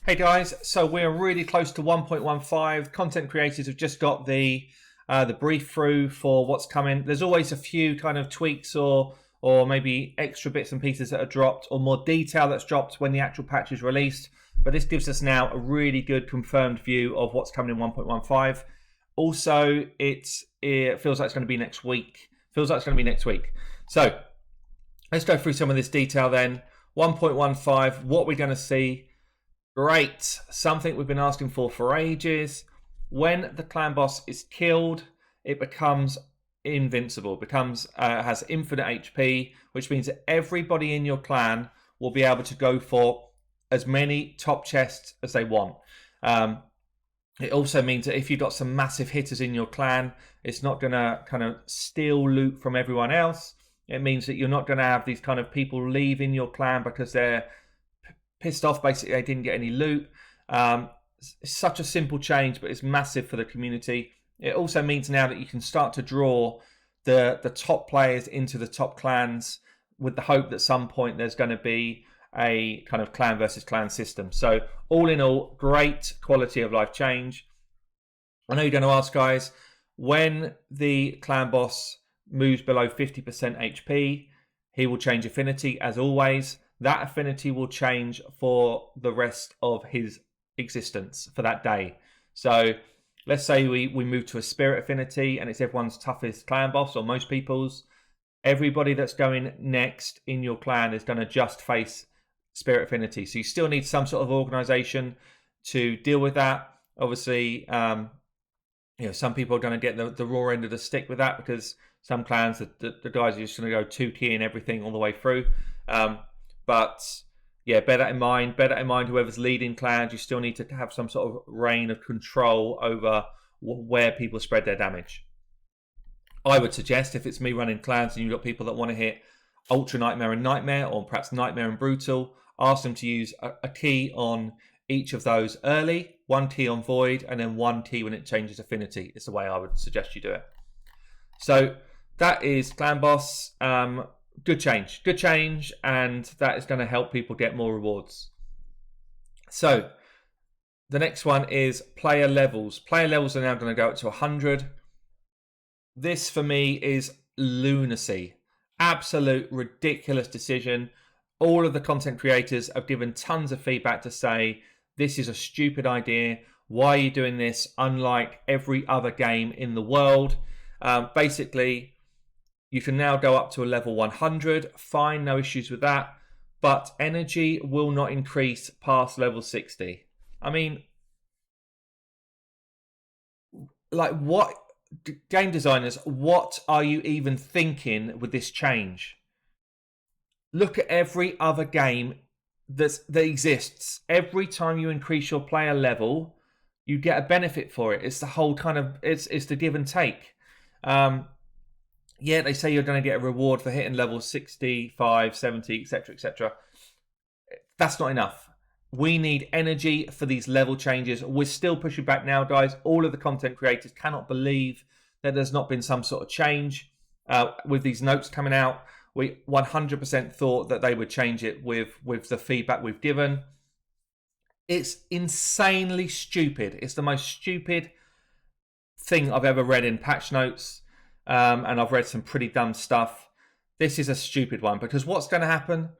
Hey guys, so we're really close to 1.15. Content creators have just got the brief through for what's coming. There's always a few kind of tweaks or maybe extra bits and pieces that are dropped or more detail that's dropped when the actual patch is released. But this gives us now a really good confirmed view of what's coming in 1.15. Also, it feels like it's going to be next week. So let's go through some of this detail then. 1.15, what we're going to see. Great, something we've been asking for ages. When the clan boss is killed, it becomes invincible, has infinite HP, which means that everybody in your clan will be able to go for as many top chests as they want. It also means that if you've got some massive hitters in your clan, it's not going to kind of steal loot from everyone else. It means that you're not going to have these kind of people leaving your clan because they're pissed off, basically they didn't get any loot. It's such a simple change, but it's massive for the community. It also means now that you can start to draw the top players into the top clans with the hope that at some point there's going to be a kind of clan versus clan system. So all in all, great quality of life change. I know you're going to ask, guys, when the clan boss moves below 50% HP, he will change affinity as always. That affinity will change for the rest of his existence for that day. So let's say we move to a spirit affinity and it's everyone's toughest clan boss, or most people's. Everybody that's going next in your clan is going to just face spirit affinity. So you still need some sort of organization to deal with that. Obviously, some people are going to get the raw end of the stick with that, because some clans, the guys are just going to go 2-key and everything all the way through. But yeah, bear that in mind. Whoever's leading clans, you still need to have some sort of reign of control over where people spread their damage. I would suggest, if it's me running clans and you've got people that want to hit Ultra Nightmare and Nightmare, or perhaps Nightmare and Brutal, ask them to use a key on each of those early, 1 key on Void, and then 1 key when it changes affinity. Is the way I would suggest you do it. So that is Clan Boss. Good change, and that is going to help people get more rewards. So the next one is player levels. Player levels are now going to go up to 100. This for me is lunacy. Absolute ridiculous decision. All of the content creators have given tons of feedback to say this is a stupid idea. Why are you doing this? Unlike every other game in the world. Basically, you can now go up to a level 100. Fine, no issues with that. But energy will not increase past level 60. I mean, like, what? Game designers, what are you even thinking with this change? Look at every other game that exists. Every time you increase your player level, you get a benefit for it. It's the whole kind of, it's the give and take. Yeah, they say you're going to get a reward for hitting level 65, 70, etc., etc. That's not enough. We need energy for these level changes. We're still pushing back now, guys. All of the content creators cannot believe that there's not been some sort of change with these notes coming out. We 100% thought that they would change it with the feedback we've given. It's insanely stupid. It's the most stupid thing I've ever read in patch notes. And I've read some pretty dumb stuff. This is a stupid one, because what's going to happen?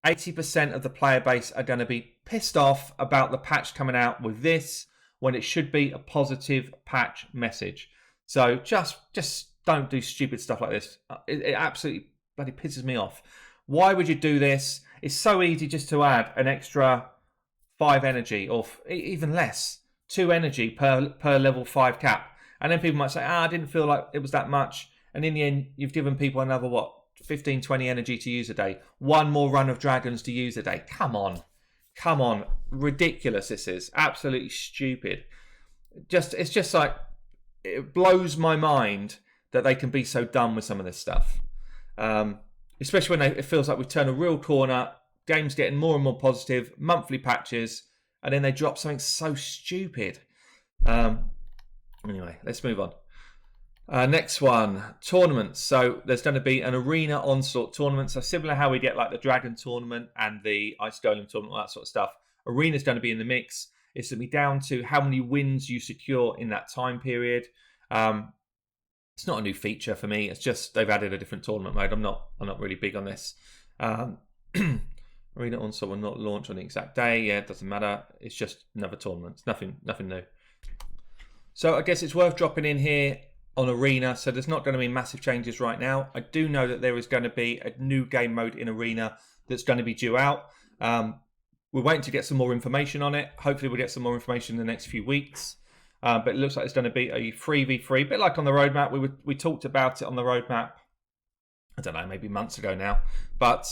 80% of the player base are going to be pissed off about the patch coming out with this, when it should be a positive patch message. So just don't do stupid stuff like this. It absolutely bloody pisses me off. Why would you do this? It's so easy just to add an extra 5 energy, or even less, 2 energy per level 5 cap. And then people might say, I didn't feel like it was that much. And in the end, you've given people another, 15, 20 energy to use a day. 1 more run of dragons to use a day. Come on. Ridiculous this is. Absolutely stupid. It's just like, it blows my mind that they can be so dumb with some of this stuff. Especially when it feels like we've turned a real corner. Game's getting more and more positive. Monthly patches. And then they drop something so stupid. Anyway, let's move on. Next one, tournaments. So there's going to be an Arena Onslaught tournament. So similar how we get like the Dragon tournament and the Ice Golem tournament, all that sort of stuff. Arena's going to be in the mix. It's going to be down to how many wins you secure in that time period. It's not a new feature for me. It's just they've added a different tournament mode. I'm not really big on this. Arena also will not launch on the exact day. Yeah, it doesn't matter. It's just another tournament. It's nothing new. So I guess it's worth dropping in here on Arena. So there's not going to be massive changes right now. I do know that there is going to be a new game mode in Arena that's going to be due out. We're waiting to get some more information on it. Hopefully we'll get some more information in the next few weeks. But it looks like it's going to be a 3v3, a bit like on the roadmap. We talked about it on the roadmap, I don't know, maybe months ago now. But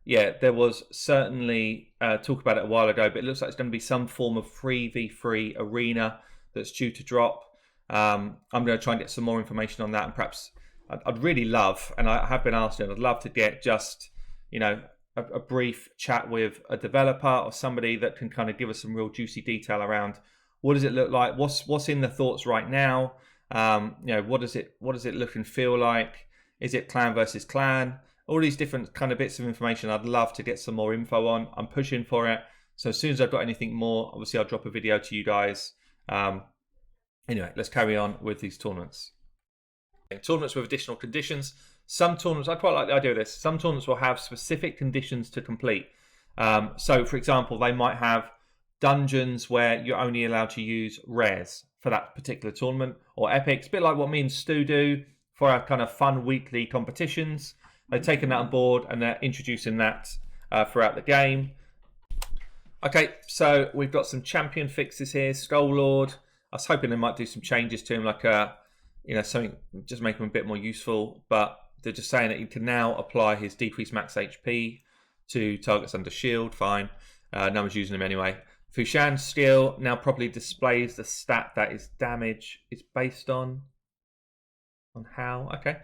yeah, there was certainly talk about it a while ago, but it looks like it's going to be some form of 3v3 Arena that's due to drop. I'm going to try and get some more information on that, and perhaps I'd really love, and I have been asking, I'd love to get just, you know, a brief chat with a developer or somebody that can kind of give us some real juicy detail around what does it look like, what's in the thoughts right now, you know, what does it look and feel like, is it clan versus clan, all these different kind of bits of information. I'd love to get some more info on. I'm pushing for it, so as soon as I've got anything more, obviously I'll drop a video to you guys. Anyway, let's carry on with these tournaments. Tournaments with additional conditions. Some tournaments, I quite like the idea of this. Some tournaments will have specific conditions to complete. So, for example, they might have dungeons where you're only allowed to use rares for that particular tournament, or epics, a bit like what me and Stu do for our kind of fun weekly competitions. They've taken that on board and they're introducing that throughout the game. Okay, so we've got some champion fixes here. Skull Lord. I was hoping they might do some changes to him, like you know, something just make him a bit more useful. But they're just saying that he can now apply his decreased max HP to targets under shield. Fine, no one's using him anyway. Fushan's skill now properly displays the stat that his damage is based on. On how? Okay,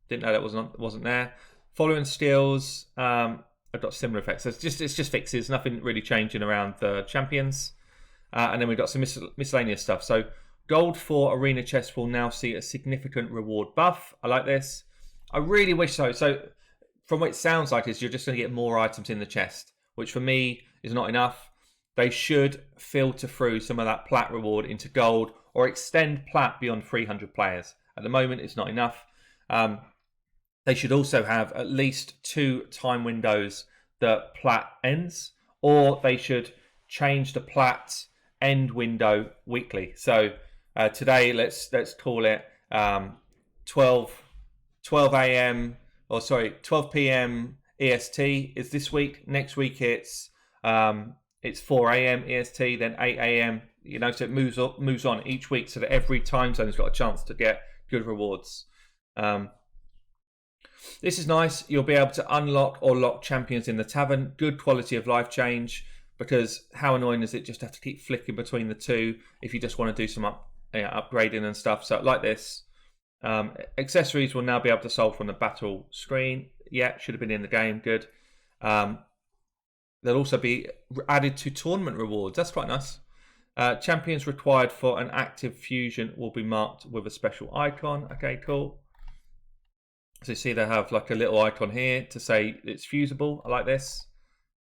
didn't know that wasn't there. Following skills, I've got similar effects. So it's just fixes, nothing really changing around the champions. And then we've got some miscellaneous stuff. So gold for arena chests will now see a significant reward buff. I like this. I really wish so. So from what it sounds like is you're just going to get more items in the chest, which for me is not enough. They should filter through some of that plat reward into gold, or extend plat beyond 300 players. At the moment, it's not enough. They should also have at least 2 time windows that plat ends, or they should change the plat end window weekly. So today, let's call it 12 a.m. or sorry, 12 p.m. EST is this week. Next week it's 4 a.m. EST, then 8 a.m. You know, so it moves on each week, so that every time zone's got a chance to get good rewards. This is nice. You'll be able to unlock or lock champions in the tavern. Good quality of life change, because how annoying is it just to have to keep flicking between the two if you just want to do some upgrading and stuff. So like this. Accessories will now be able to solve from the battle screen. Yeah, should have been in the game. Good. They'll also be added to tournament rewards. That's quite nice. Champions required for an active fusion will be marked with a special icon. Okay, cool. So you see they have like a little icon here to say it's fusible. I like this.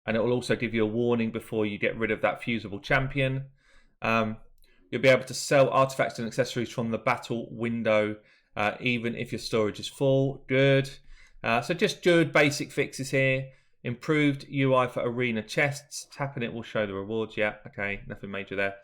And it will also give you a warning before you get rid of that fusible champion. You'll be able to sell artifacts and accessories from the battle window, even if your storage is full. Good. So just good basic fixes here. Improved UI for arena chests. Tapping it will show the rewards. Yeah, okay, nothing major there.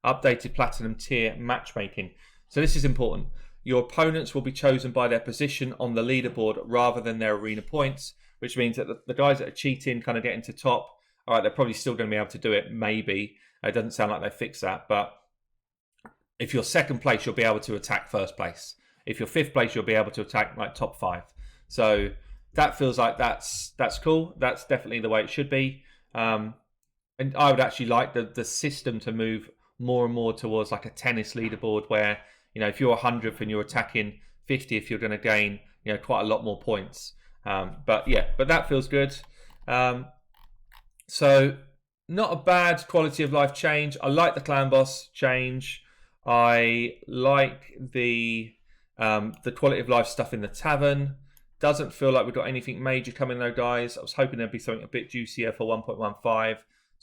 Updated platinum tier matchmaking. So this is important. Your opponents will be chosen by their position on the leaderboard rather than their arena points, which means that the guys that are cheating, kind of getting to top, all right, they're probably still going to be able to do it, maybe. It doesn't sound like they fixed that, but if you're second place, you'll be able to attack first place. If you're fifth place, you'll be able to attack like top 5. So that feels like that's cool. That's definitely the way it should be. And I would actually like the system to move more and more towards like a tennis leaderboard where, you know, if you're 100th and you're attacking 50th, you're going to gain, you know, quite a lot more points. But yeah, but that feels good. So not a bad quality of life change. I like the clan boss change. I like the quality of life stuff in the tavern. Doesn't feel like we've got anything major coming though, guys. I was hoping there'd be something a bit juicier for 1.15.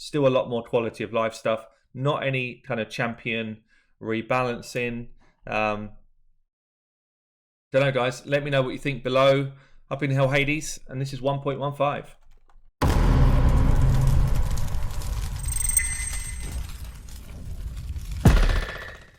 Still a lot more quality of life stuff. Not any kind of champion rebalancing. Don't know, guys. Let me know what you think below. I've been Hell Hades, and this is 1.15.